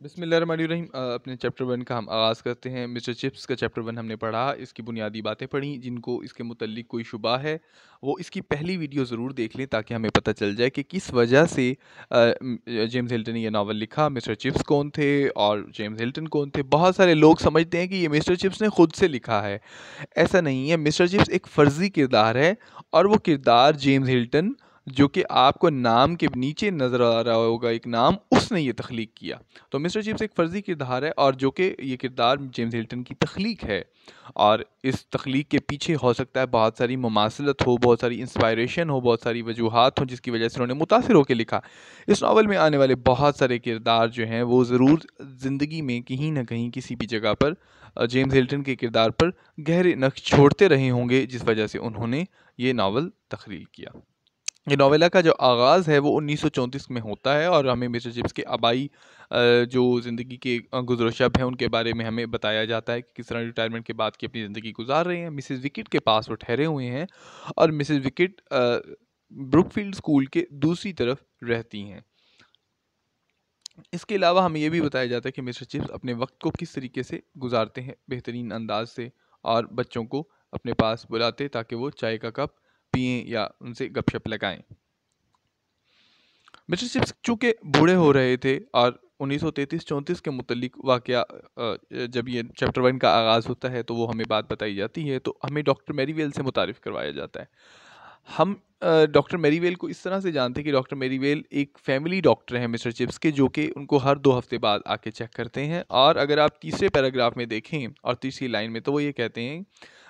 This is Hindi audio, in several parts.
बिस्मिल्लाहिर्रहमानिर्रहीम। अपने चैप्टर 1 का हम आगाज़ करते हैं। मिस्टर चिप्स का चैप्टर 1 हमने पढ़ा, इसकी बुनियादी बातें पढ़ी। जिनको इसके मुतल्लिक कोई शुबा है, वो इसकी पहली वीडियो ज़रूर देख लें ताकि हमें पता चल जाए कि किस वजह से जेम्स हिल्टन ने ये नावल लिखा, मिस्टर चिप्स कौन थे और जेम्स हिल्टन कौन थे। बहुत सारे लोग समझते हैं कि ये मिस्टर चिप्स ने खुद से लिखा है। ऐसा नहीं है, मिस्टर चिप्स एक फ़र्ज़ी किरदार है और वो किरदार जेम्स हिल्टन, जो कि आपको नाम के नीचे नज़र आ रहा होगा एक नाम, उसने ये तख्लीक किया। तो मिस्टर चिप्स एक फ़र्ज़ी किरदार है और जो कि ये किरदार जेम्स हिल्टन की तख्लीक है। और इस तख्लीक के पीछे हो सकता है बहुत सारी मुमासलत हो, बहुत सारी इंस्पायरेशन हो, बहुत सारी वजूहात हों जिसकी वजह से उन्होंने मुतासिर होकर लिखा। इस नावल में आने वाले बहुत सारे किरदार जो हैं वो ज़रूर ज़िंदगी में कहीं ना कहीं किसी भी जगह पर जेम्स हिल्टन के किरदार पर गहरे नक्श छोड़ते रहे होंगे, जिस वजह से उन्होंने ये नावल तख्लीक किया। ये नॉवेला का जो आगाज़ है वो 1934 में होता है और हमें मिस्टर चिप्स के आबाई जो ज़िंदगी के गुज़र शब हैं उनके बारे में हमें बताया जाता है कि किस तरह रिटायरमेंट के बाद की अपनी ज़िंदगी गुजार रहे हैं। मिसेस विकेट के पास वो ठहरे हुए हैं और मिसेस विकेट ब्रुकफील्ड स्कूल के दूसरी तरफ रहती हैं। इसके अलावा हमें ये भी बताया जाता है कि मिस्टर चिप्स अपने वक्त को किस तरीके से गुजारते हैं बेहतरीन अंदाज से, और बच्चों को अपने पास बुलाते ताकि वो चाय का कप पिएं या उनसे गपशप लगाएं। मिस्टर चिप्स चूँकि बूढ़े हो रहे थे और 1933-34 के मुतल्लिक वाक़या जब ये चैप्टर 1 का आगाज़ होता है तो वो हमें बात बताई जाती है, तो हमें डॉक्टर मैरीवेल से मुतारिफ़ करवाया जाता है। हम डॉक्टर मैरीवेल को इस तरह से जानते हैं कि डॉक्टर मैरीवेल एक फैमिली डॉक्टर हैं मिस्टर चिप्स के, जो कि उनको हर 2 हफ़्ते बाद आके चेक करते हैं। और अगर आप तीसरे पैराग्राफ में देखें और तीसरी लाइन में, तो वो ये कहते हैं,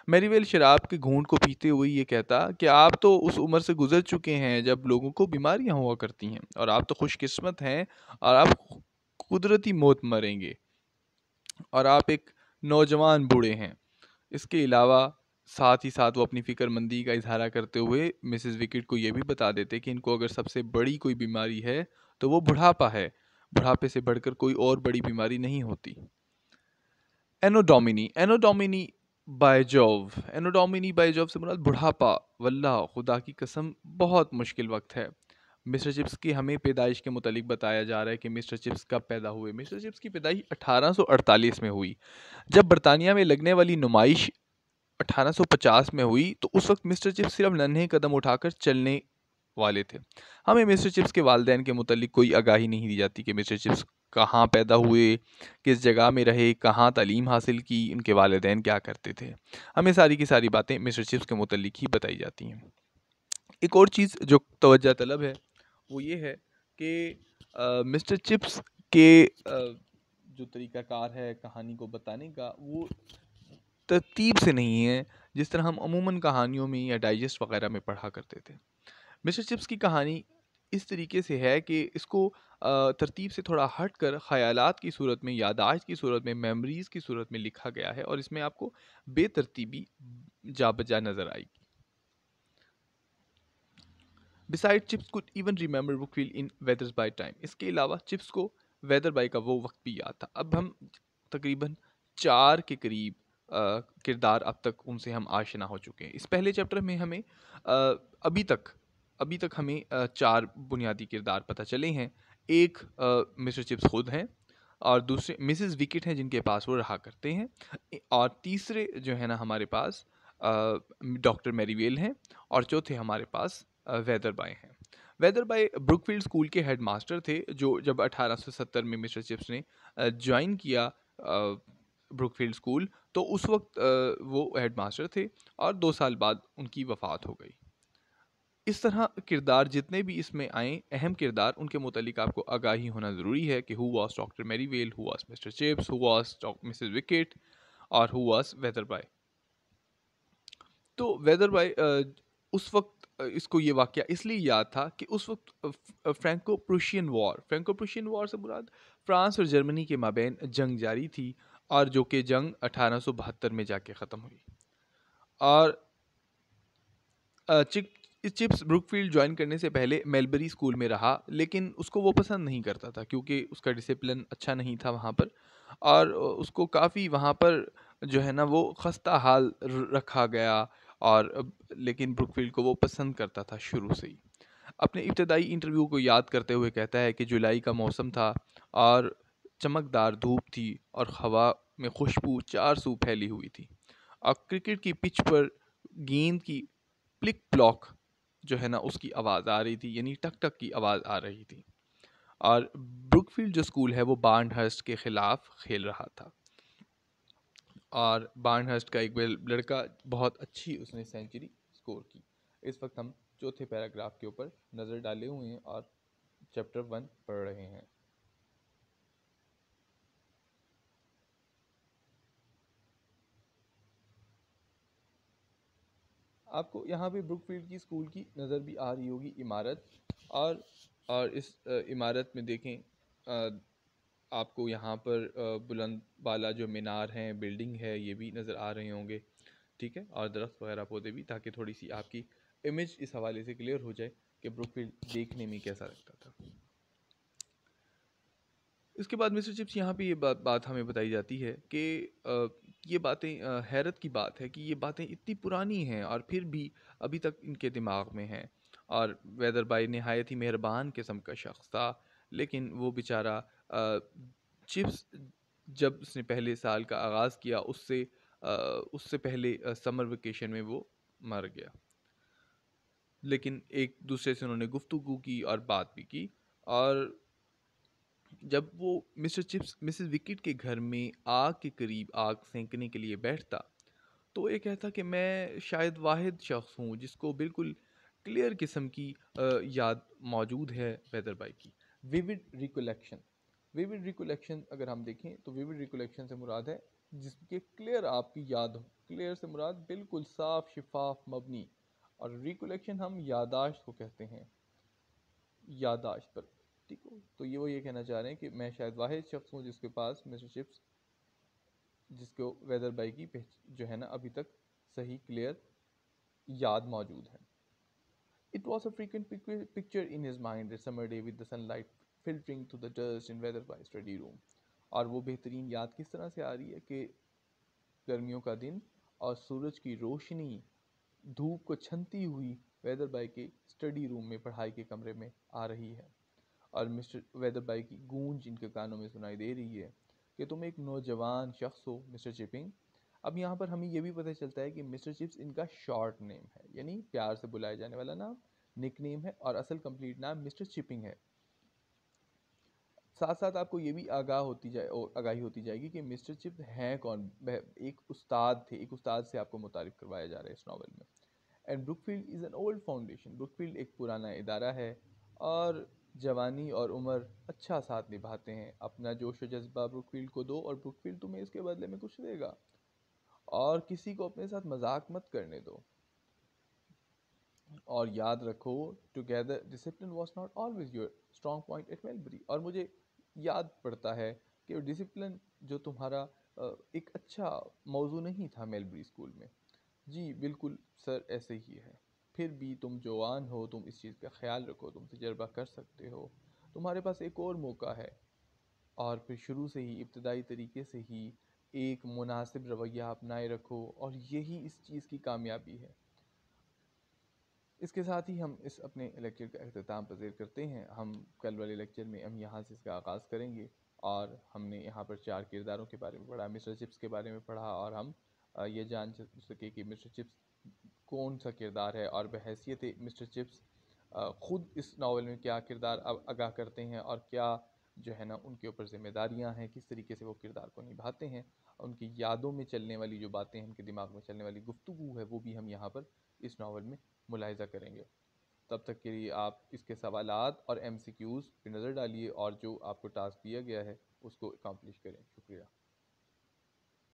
मैरीवेल शराब के घूंट को पीते हुए ये कहता कि आप तो उस उम्र से गुजर चुके हैं जब लोगों को बीमारियां हुआ करती हैं, और आप तो खुशकिस्मत हैं और आप कुदरती मौत मरेंगे, और आप एक नौजवान बूढ़े हैं। इसके अलावा साथ ही साथ वो अपनी फ़िक्रमंदी का इज़हारा करते हुए मिसेस विकेट को ये भी बता देते कि इनको अगर सबसे बड़ी कोई बीमारी है तो वो बुढ़ापा है। बुढ़ापे से बढ़कर कोई और बड़ी बीमारी नहीं होती। Anno domini, anno domini by Jove, anno domini by Jove से मुराद बुढ़ापा। वल्लाह, खुदा की कसम, बहुत मुश्किल वक्त है। मिस्टर चिप्स की हमें पैदाइश के मुतालिक बताया जा रहा है कि मिस्टर चिप्स कब पैदा हुए। मिस्टर चिप्स की पैदाइश 1848 में हुई। जब बरतानिया में लगने वाली नुमाइश 1850 में हुई तो उस वक्त मिस्टर चिप्स सिर्फ नन्हे कदम उठाकर चलने वाले थे। हमें मिस्टर चिप्स के वालिदैन के मुतालिक कोई आगाही नहीं दी जाती कि मिस्टर चिप्स कहाँ पैदा हुए, किस जगह में रहे, कहाँ तालीम हासिल की, उनके वालिदैन क्या करते थे। हमें सारी की सारी बातें मिस्टर चिप्स के मुतालिक ही बताई जाती हैं। एक और चीज़ जो तवज्जो तलब है वो ये है कि मिस्टर चिप्स के जो तरीक़ाकार है कहानी को बताने का, वो तरतीब से नहीं है जिस तरह हम अमूमन कहानियों में या डाइजेस्ट वगैरह में पढ़ा करते थे। मिस्टर चिप्स की कहानी इस तरीके से है कि इसको तरतीब से थोड़ा हट कर ख़यालात की सूरत में, याददाश्त की सूरत में, मेमोरीज़ की सूरत में लिखा गया है, और इसमें आपको बेतरतीबी जा बजा नज़र आएगी। Beside chips could even remember बुकफील्ड in वेदर्स by time, इसके अलावा चिप्स को वेदर बाय का वो वक्त भी याद था। अब हम तकरीबन 4 के करीब किरदार अब तक उनसे हम आशना हो चुके हैं। इस पहले चैप्टर में हमें अभी तक हमें 4 बुनियादी किरदार पता चले हैं। एक मिस्टर चिप्स खुद हैं, और दूसरे मिसेस विकेट हैं जिनके पास वो रहा करते हैं, और तीसरे जो है ना हमारे पास डॉक्टर मैरीवेल हैं, और चौथे हमारे पास वेदर बाय हैं। वेदर बाय ब्रुकफील्ड स्कूल के हेड मास्टर थे, जो जब 1870 में मिस्टर चिप्स ने ज्वाइन किया ब्रुकफील्ड स्कूल, तो उस वक्त वो हेड मास्टर थे, और 2 साल बाद उनकी वफ़ात हो गई। इस तरह किरदार जितने भी इसमें आए, अहम किरदार, उनके मुतालिक आपको आगाही होना ज़रूरी है कि who was doctor Marywell, who was mister Chips, who was missus Wicket, और हु वाज वेदर बाय। तो वेदर बाय उस वक्त इसको ये वाक़या इसलिए याद था कि उस वक्त फ्रैंको प्रूशियन वॉर से मुराद फ्रांस और जर्मनी के माबैन जंग जारी थी, और जो कि जंग 1872 में जाके ख़त्म हुई। और चिप्स ब्रुकफील्ड ज्वाइन करने से पहले मेलबरी स्कूल में रहा, लेकिन उसको वो पसंद नहीं करता था क्योंकि उसका डिसिप्लिन अच्छा नहीं था वहाँ पर, और उसको काफ़ी वहाँ पर जो है ना वो खस्ता हाल रखा गया। और लेकिन ब्रुकफील्ड को वो पसंद करता था शुरू से ही। अपने इब्तदाई इंटरव्यू को याद करते हुए कहता है कि जुलाई का मौसम था, और चमकदार धूप थी और हवा में खुशबू चार सू फैली हुई थी। और क्रिकेट की पिच पर गेंद की प्लिक प्लॉक जो है ना उसकी आवाज़ आ रही थी, यानी टक टक की आवाज़ आ रही थी। और ब्रुकफील्ड जो स्कूल है वो बार्नहर्स्ट के ख़िलाफ़ खेल रहा था। और बार्नहर्स्ट का एक लड़का बहुत अच्छी उसने सेंचुरी स्कोर की। इस वक्त हम चौथे पैराग्राफ के ऊपर नज़र डाले हुए हैं और चैप्टर 1 पढ़ रहे हैं। आपको यहाँ पे ब्रुकफील्ड की स्कूल की नज़र भी आ रही होगी इमारत। और इस इमारत में देखें, आपको यहाँ पर बुलंद वाला जो मीनार है, बिल्डिंग है, ये भी नज़र आ रहे होंगे। ठीक है, और दरख्त वगैरह पौधे भी, ताकि थोड़ी सी आपकी इमेज इस हवाले से क्लियर हो जाए कि ब्रुकफील्ड देखने में कैसा लगता था। इसके बाद मिस्टर चिप्स यहाँ पे ये बात हमें बताई जाती है कि ये बातें हैरत की बात है कि ये बातें इतनी पुरानी हैं और फिर भी अभी तक इनके दिमाग में हैं। और वेदर बाई नहायत ही मेहरबान किस्म का शख्स था, लेकिन वो बेचारा चिप्स जब उसने पहले साल का आगाज़ किया अ, उससे पहले समर वेकेशन में वो मर गया। लेकिन एक दूसरे से उन्होंने गुफ्तगू की और बात भी की। और जब वो मिस्टर चिप्स मिसेस विकेट के घर में आग के करीब आग सेंकने के लिए बैठता, तो वो ये कहता कि मैं शायद वाहिद शख्स हूँ जिसको बिल्कुल क्लियर किस्म की याद मौजूद है वेदर बाई की। विविड रिकोलेक्शन, विविड रिकोलेक्शन अगर हम देखें तो विविड रिकोलेक्शन से मुराद है जिसके क्लियर आपकी याद हो। क्लियर से मुराद बिल्कुल साफ शिफाफ मबनी। और रिकोलेक्शन हम यादाश्त को कहते हैं, यादाश्त पर। ठीक हो, तो ये कहना चाह रहे हैं कि मैं शायद वाहिद शख्स हूँ जिसके पास मिस्टर चिप्स, जिसको वेदर बाई की जो है ना अभी तक सही क्लियर याद मौजूद है। It was a frequent picture in his mind a summer day with the sunlight filtering through the dust in weather by study room। और वो बेहतरीन याद किस तरह से आ रही है कि गर्मियों का दिन और सूरज की रोशनी धूप को छनती हुई वेदर बाई के स्टडी रूम में पढ़ाई के कमरे में आ रही है। और मिस्टर वेदर बाई की गूंज इनके कानों में सुनाई दे रही है कि तुम एक नौजवान शख्स हो मिस्टर चिपिंग। अब यहाँ पर हमें यह भी पता चलता है कि मिस्टर चिप्स इनका शॉर्ट नेम है, यानी प्यार से बुलाया जाने वाला नाम, निक नेम है, और असल कंप्लीट नाम मिस्टर चिपिंग है। साथ साथ आपको ये भी आगाही होती जाएगी कि मिस्टर चिप्स हैं कौन। एक उस्ताद थे, एक उस्ताद से आपको मुतारिफ करवाया जा रहा है इस नावल में। And Brookfield is an old foundation, Brookfield एक पुराना इदारा है। और जवानी और उम्र अच्छा साथ निभाते हैं। अपना जोश व जज्बा ब्रुकफील्ड को दो और ब्रुकफील्ड तुम्हें इसके बदले में कुछ देगा। और किसी को अपने साथ मजाक मत करने दो। और याद रखो, together discipline was not always your strong point at Melbury. और मुझे याद पड़ता है कि डिसिप्लिन जो तुम्हारा एक अच्छा मौजू नहीं था मेलबरी स्कूल में। जी बिल्कुल सर, ऐसे ही है। फिर भी तुम जवान हो, तुम इस चीज़ का ख्याल रखो, तुम तजर्बा कर सकते हो, तुम्हारे पास एक और मौका है। और फिर शुरू से ही, इब्तदाई तरीके से ही एक मुनासिब रवैया अपनाए रखो, और यही इस चीज़ की कामयाबी है। इसके साथ ही हम इस अपने लेक्चर का अख्ताम पज़ीर करते हैं। हम कल वाले लेक्चर में हम यहाँ से इसका आगाज़ करेंगे। और हमने यहाँ पर 4 किरदारों के बारे में पढ़ा, मिस्टर चिप्स के बारे में पढ़ा, और हम ये जान सके कि मिस्टर चिप्स कौन सा किरदार है और बहैसियत मिस्टर चिप्स ख़ुद इस नावल में क्या किरदार अगा करते हैं, और क्या जो है ना उनके ऊपर ज़िम्मेदारियाँ हैं, किस तरीके से वो किरदार को निभाते हैं। उनकी यादों में चलने वाली जो बातें हैं, उनके दिमाग में चलने वाली गुफ्तगू है, वो भी हम यहाँ पर इस नावल में मुलाहिज़ा करेंगे। तब तक के लिए आप इसके सवालात और MCQs पे नज़र डालिए और जो आपको टास्क दिया गया है उसको अकम्प्लिश करें। शुक्रिया।